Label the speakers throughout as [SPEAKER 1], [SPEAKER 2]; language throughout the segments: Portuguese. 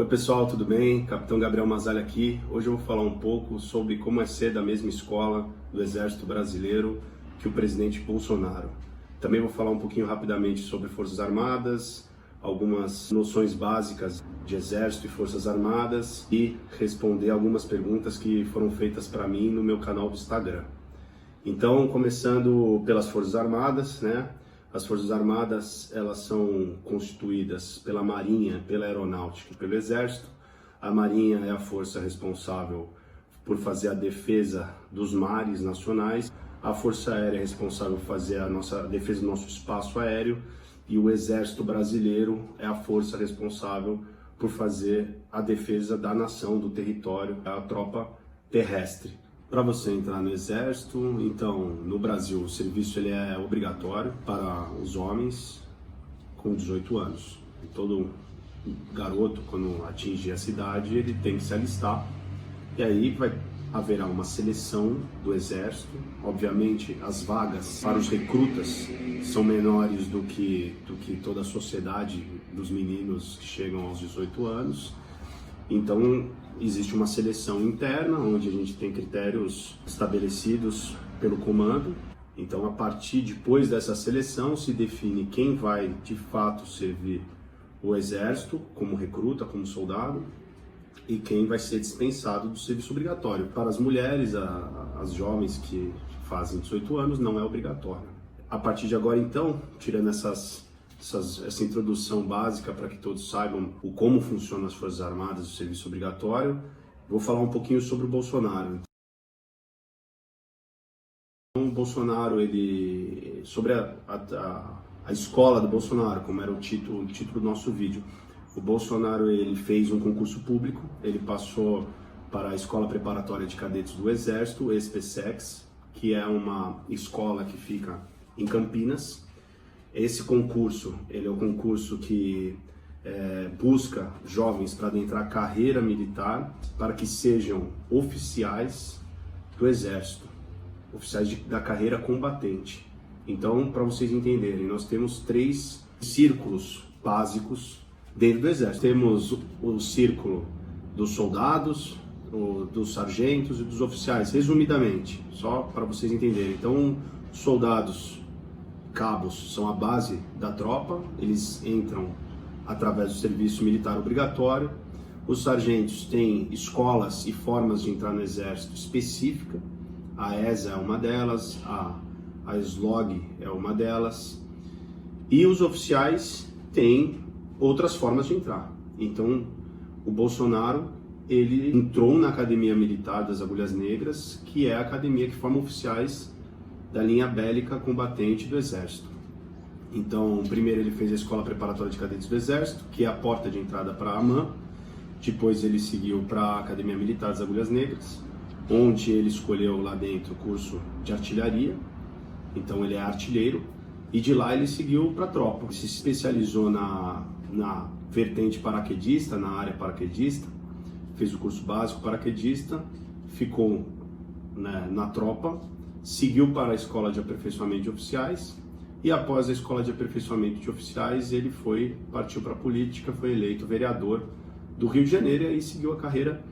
[SPEAKER 1] Oi pessoal, tudo bem? Capitão Gabriel Mazzali aqui. Hoje eu vou falar um pouco sobre como é ser da mesma escola do Exército Brasileiro que o presidente Bolsonaro. Também vou falar um pouquinho rapidamente sobre Forças Armadas, algumas noções básicas de Exército e Forças Armadas e responder algumas perguntas que foram feitas para mim no meu canal do Instagram. Então, começando pelas Forças Armadas, né? As Forças Armadas, elas são constituídas pela Marinha, pela Aeronáutica e pelo Exército. A Marinha é a força responsável por fazer a defesa dos mares nacionais. A Força Aérea é responsável por fazer a defesa do nosso espaço aéreo. E o Exército Brasileiro é a força responsável por fazer a defesa da nação, do território, a tropa terrestre. Para você entrar no Exército, então, no Brasil, o serviço ele é obrigatório para os homens com 18 anos. Todo garoto, quando atinge essa idade, ele tem que se alistar. E aí haverá uma seleção do Exército. Obviamente, as vagas para os recrutas são menores do que toda a sociedade dos meninos que chegam aos 18 anos. Então, existe uma seleção interna, onde a gente tem critérios estabelecidos pelo comando. Então, depois dessa seleção, se define quem vai, de fato, servir o Exército como recruta, como soldado, e quem vai ser dispensado do serviço obrigatório. Para as mulheres, as jovens que fazem 18 anos, não é obrigatório. A partir de agora, então, tirando essa introdução básica para que todos saibam como funcionam as Forças Armadas, o serviço obrigatório, vou falar um pouquinho sobre o Bolsonaro. Então, o Bolsonaro, sobre a escola do Bolsonaro, como era o título do nosso vídeo. O Bolsonaro ele fez um concurso público, ele passou para a Escola Preparatória de Cadetes do Exército, ESPSEX, que é uma escola que fica em Campinas. Esse concurso, ele é um concurso que busca jovens para adentrar a carreira militar, para que sejam oficiais do Exército, oficiais da carreira combatente. Então, para vocês entenderem, nós temos 3 círculos básicos dentro do Exército. Temos o círculo dos soldados, dos sargentos e dos oficiais, resumidamente, só para vocês entenderem. Então, soldados, cabos são a base da tropa, eles entram através do serviço militar obrigatório. Os sargentos têm escolas e formas de entrar no Exército específica, a ESA é uma delas, a SLOG é uma delas, e os oficiais têm outras formas de entrar. Então, o Bolsonaro, ele entrou na Academia Militar das Agulhas Negras, que é a academia que forma oficiais da linha bélica combatente do Exército. Então, primeiro ele fez a Escola Preparatória de Cadetes do Exército, que é a porta de entrada para a AMAN. Depois ele seguiu para a Academia Militar das Agulhas Negras, onde ele escolheu lá dentro o curso de artilharia. Então ele é artilheiro. E de lá ele seguiu para a tropa. Ele se especializou na vertente paraquedista, na área paraquedista. Fez o curso básico paraquedista, ficou na tropa. Seguiu para a Escola de Aperfeiçoamento de Oficiais e após a Escola de Aperfeiçoamento de Oficiais ele partiu para a política, foi eleito vereador do Rio de Janeiro e aí seguiu a carreira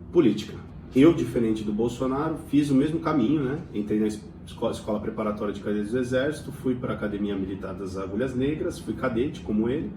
[SPEAKER 1] política. Eu, diferente do Bolsonaro, fiz o mesmo caminho, né? Entrei na Escola Preparatória de Cadetes do Exército, fui para a Academia Militar das Agulhas Negras, fui cadete como ele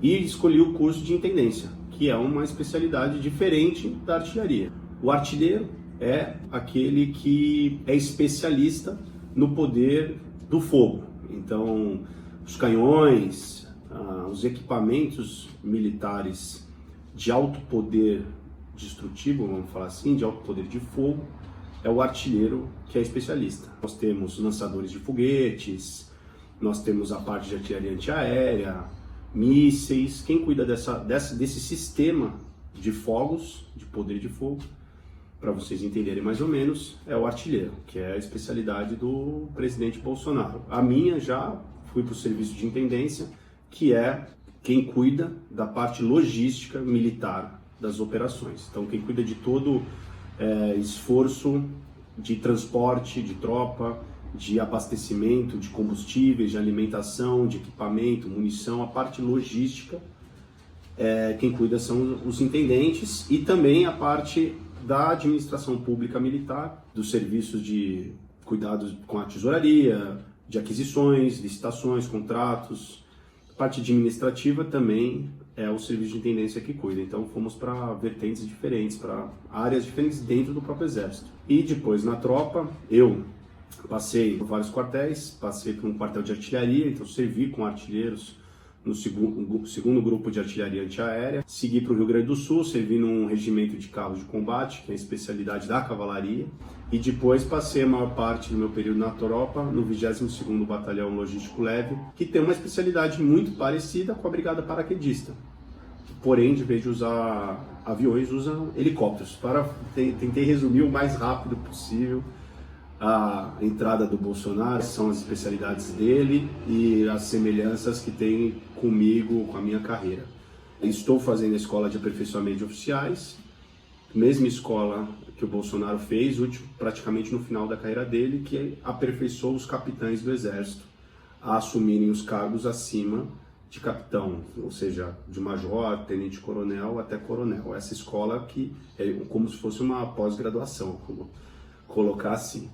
[SPEAKER 1] e escolhi o curso de Intendência, que é uma especialidade diferente da artilharia. O artilheiro é aquele que é especialista no poder do fogo. Então, os canhões, os equipamentos militares de alto poder destrutivo, vamos falar assim, de alto poder de fogo, é o artilheiro que é especialista. Nós temos lançadores de foguetes, nós temos a parte de artilharia antiaérea, mísseis. Quem cuida desse sistema de fogos, de poder de fogo, para vocês entenderem mais ou menos, é o artilheiro, que é a especialidade do presidente Bolsonaro. A minha já fui para o serviço de intendência, que é quem cuida da parte logística militar das operações. Então, quem cuida de todo esforço de transporte de tropa, de abastecimento de combustíveis, de alimentação, de equipamento, munição, a parte logística quem cuida são os intendentes e também a parte da administração pública militar, dos serviços de cuidados com a tesouraria, de aquisições, licitações, contratos. A parte administrativa também é o serviço de intendência que cuida. Então fomos para vertentes diferentes, para áreas diferentes dentro do próprio Exército. E depois na tropa, eu passei por vários quartéis, passei por um quartel de artilharia, então servi com artilheiros no segundo grupo de artilharia antiaérea. Segui para o Rio Grande do Sul, servi num regimento de carros de combate, que é a especialidade da cavalaria. E depois passei a maior parte do meu período na tropa no 22º Batalhão Logístico Leve, que tem uma especialidade muito parecida com a Brigada Paraquedista. Porém, de vez de usar aviões, usam helicópteros. Tentei resumir o mais rápido possível a entrada do Bolsonaro, são as especialidades dele e as semelhanças que tem comigo, com a minha carreira. Estou fazendo a escola de aperfeiçoamento de oficiais, mesma escola que o Bolsonaro fez, praticamente no final da carreira dele, que aperfeiçoou os capitães do Exército a assumirem os cargos acima de capitão, ou seja, de major, tenente-coronel até coronel. Essa escola que é como se fosse uma pós-graduação, como colocar assim.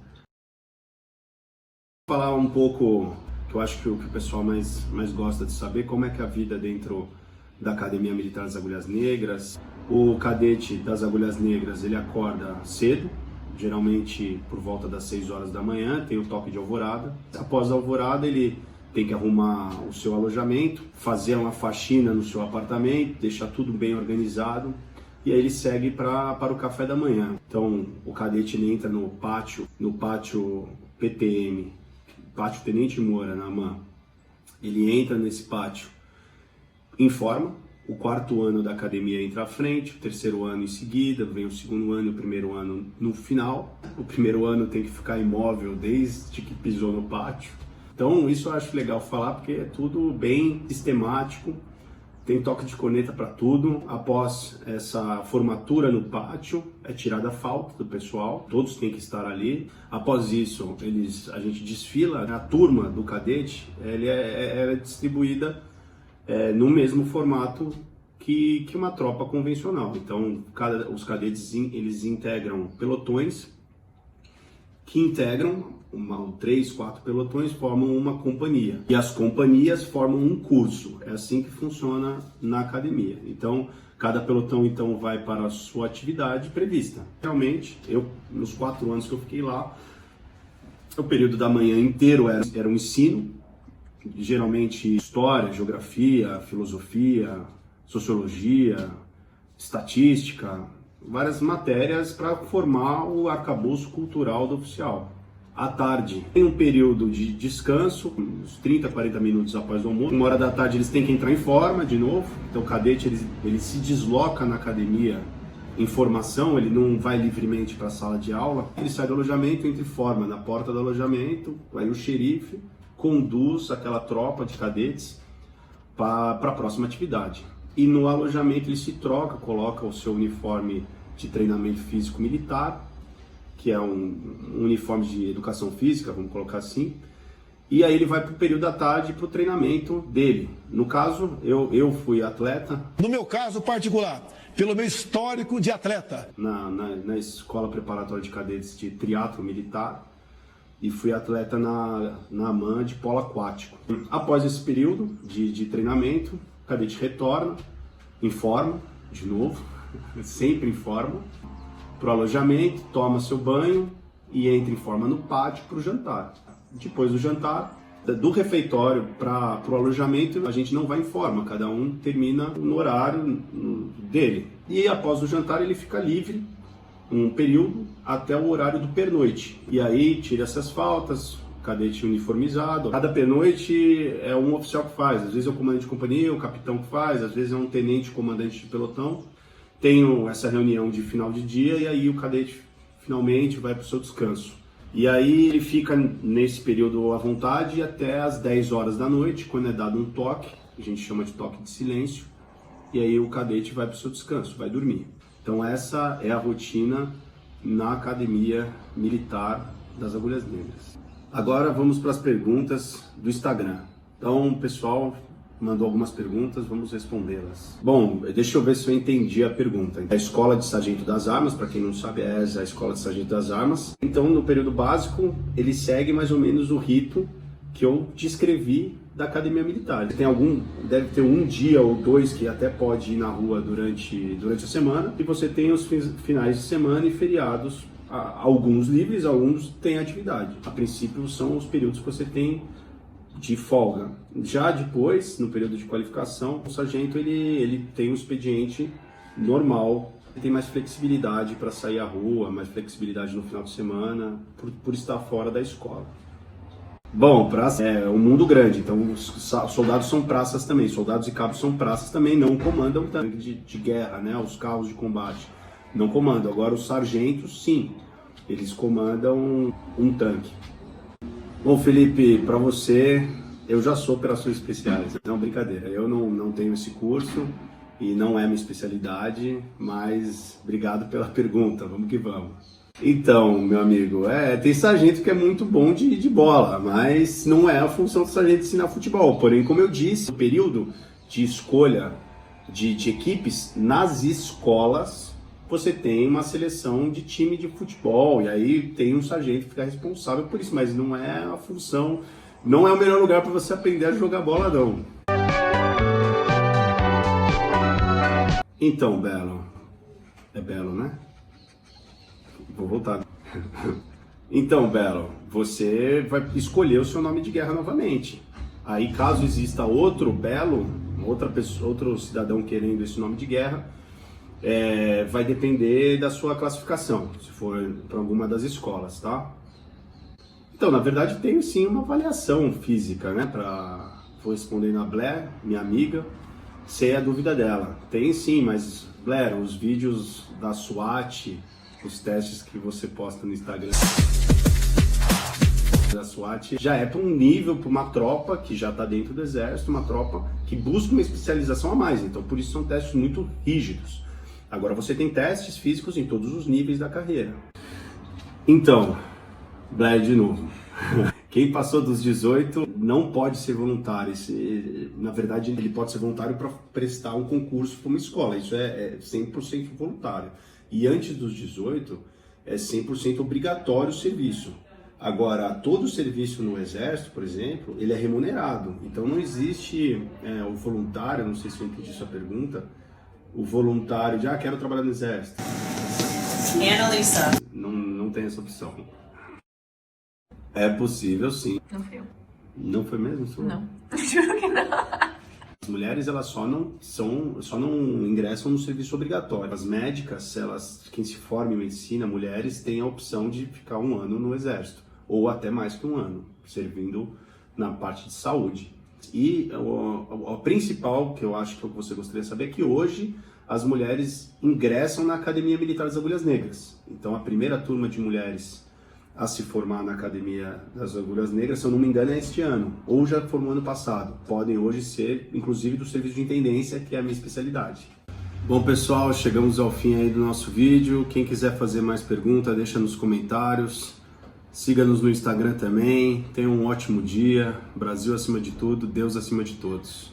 [SPEAKER 1] Vou falar um pouco, que eu acho que o pessoal mais gosta de saber, como é que é a vida dentro da Academia Militar das Agulhas Negras. O cadete das Agulhas Negras, ele acorda cedo, geralmente por volta das 6 horas da manhã, tem o toque de alvorada. Após a alvorada, ele tem que arrumar o seu alojamento, fazer uma faxina no seu apartamento, deixar tudo bem organizado, e aí ele segue para o café da manhã. Então, o cadete ele entra no pátio PTM, Pátio Tenente Moura, na AMAN. Ele entra nesse pátio, informa, o 4º ano da academia entra à frente, o 3º ano em seguida, vem o 2º ano e o 1º ano no final. O 1º ano tem que ficar imóvel desde que pisou no pátio. Então isso eu acho legal falar porque é tudo bem sistemático, tem toque de corneta para tudo. Após essa formatura no pátio, é tirada a falta do pessoal, todos têm que estar ali. Após isso, a gente desfila, a turma do cadete é distribuída no mesmo formato que uma tropa convencional. Então, os cadetes eles integram pelotões, que integram 3, 4 pelotões, formam uma companhia. E as companhias formam um curso. É assim que funciona na academia. Então, cada pelotão então vai para a sua atividade prevista. Realmente, nos 4 anos que eu fiquei lá, o período da manhã inteiro era um ensino, geralmente história, geografia, filosofia, sociologia, estatística, várias matérias para formar o arcabouço cultural do oficial. À tarde tem um período de descanso, uns 30, 40 minutos após o almoço. 1 hora da tarde eles têm que entrar em forma de novo, então o cadete ele se desloca na academia em formação, ele não vai livremente para a sala de aula, ele sai do alojamento, entra em forma na porta do alojamento, aí o xerife conduz aquela tropa de cadetes para a próxima atividade. E no alojamento ele se troca, coloca o seu uniforme de treinamento físico militar, que é um uniforme de educação física, vamos colocar assim, e aí ele vai para o período da tarde para o treinamento dele. No caso, eu fui atleta.
[SPEAKER 2] No meu caso particular, pelo meu histórico de atleta.
[SPEAKER 1] Na Escola Preparatória de Cadetes de Triatlo Militar, e fui atleta na AMAN de polo aquático. Após esse período de treinamento, o cadete retorna, informa, de novo, sempre informa, para o alojamento, toma seu banho e entra em forma no pátio para o jantar. Depois do jantar, do refeitório para o alojamento, a gente não vai em forma, cada um termina no horário dele. E após o jantar ele fica livre um período até o horário do pernoite. E aí tira essas faltas, cadete uniformizado. Cada pernoite é um oficial que faz, às vezes é o comandante de companhia, o capitão que faz, às vezes é um tenente comandante de pelotão. Tem essa reunião de final de dia e aí o cadete finalmente vai para o seu descanso. E aí ele fica nesse período à vontade até as 10 horas da noite, quando é dado um toque, a gente chama de toque de silêncio, e aí o cadete vai para o seu descanso, vai dormir. Então essa é a rotina na Academia Militar das Agulhas Negras. Agora vamos para as perguntas do Instagram. Então, pessoal, mandou algumas perguntas, vamos respondê-las. Bom, deixa eu ver se eu entendi a pergunta. A Escola de Sargento das Armas, para quem não sabe, é a Escola de Sargento das Armas. Então, no período básico, ele segue mais ou menos o rito que eu descrevi da Academia Militar. Deve ter um dia ou dois que até pode ir na rua durante a semana, e você tem os finais de semana e feriados, alguns livres, alguns têm atividade. A princípio são os períodos que você tem de folga. Já depois, no período de qualificação, o sargento ele tem um expediente normal, ele tem mais flexibilidade para sair à rua, mais flexibilidade no final de semana, por estar fora da escola. Bom, praça é um mundo grande, então os soldados são praças também, soldados e cabos são praças também, não comandam tanque de guerra, né? Os carros de combate não comandam. Agora os sargentos, sim, eles comandam um tanque. Bom, Felipe, para você, eu já sou operações especiais. Não, brincadeira, eu não tenho esse curso e não é minha especialidade, mas obrigado pela pergunta, vamos que vamos. Então, meu amigo, tem sargento que é muito bom de bola, mas não é a função do sargento ensinar futebol. Porém, como eu disse, o período de escolha de equipes nas escolas, você tem uma seleção de time de futebol, e aí tem um sargento que fica responsável por isso, mas não é a função, não é o melhor lugar para você aprender a jogar bola, não. Então, Belo, é Belo, né? Vou voltar. Então, Belo, você vai escolher o seu nome de guerra novamente. Aí, caso exista outro Belo, outro cidadão querendo esse nome de guerra, vai depender da sua classificação, se for para alguma das escolas, tá? Então, na verdade, tem sim uma avaliação física, né? Vou responder na Blair, minha amiga, sei a dúvida dela. Tem sim, mas Blair, os vídeos da SWAT, os testes que você posta no Instagram da SWAT já é para um nível, para uma tropa que já está dentro do exército, uma tropa que busca uma especialização a mais. Então, por isso são testes muito rígidos. Agora, você tem testes físicos em todos os níveis da carreira. Então, Blair de novo. Quem passou dos 18 não pode ser voluntário. Na verdade, ele pode ser voluntário para prestar um concurso para uma escola. Isso é 100% voluntário. E antes dos 18, é 100% obrigatório o serviço. Agora, todo o serviço no Exército, por exemplo, ele é remunerado. Então não existe o voluntário, não sei se eu entendi sua pergunta, o voluntário de, quero trabalhar no Exército.
[SPEAKER 3] Annalisa.
[SPEAKER 1] Não tem essa opção. É possível, sim.
[SPEAKER 3] Não foi eu.
[SPEAKER 1] Não foi mesmo?
[SPEAKER 3] Não. Juro que não.
[SPEAKER 1] As mulheres, elas só não ingressam no serviço obrigatório. As médicas, quem se forma em medicina, mulheres, têm a opção de ficar 1 ano no Exército, ou até mais que 1 ano, servindo na parte de saúde. E o principal, que eu acho que você gostaria de saber, é que hoje as mulheres ingressam na Academia Militar das Agulhas Negras. Então, a primeira turma de mulheres a se formar na Academia das Agulhas Negras, se eu não me engano, é este ano, ou já formou ano passado. Podem hoje ser, inclusive, do serviço de intendência, que é a minha especialidade. Bom, pessoal, chegamos ao fim aí do nosso vídeo. Quem quiser fazer mais pergunta, deixa nos comentários. Siga-nos no Instagram também. Tenha um ótimo dia. Brasil acima de tudo, Deus acima de todos.